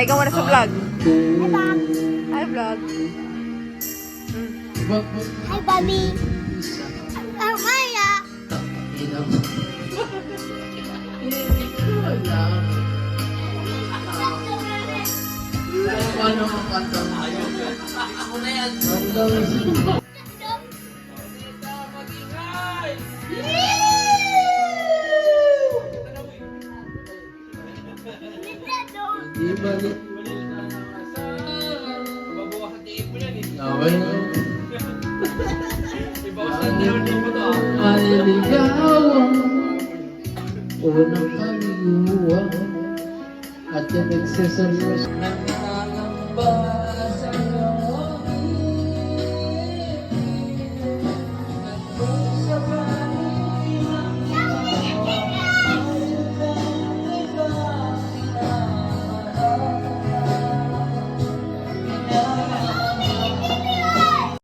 ka muna sa vlog. Hi, vlog. Hi, Bobby. Maya. Ano ang kanta mo? Mo na yan. Di balik. Ay ligawan, unang kaluluwa, at yung nagsasalos ng nangangamba.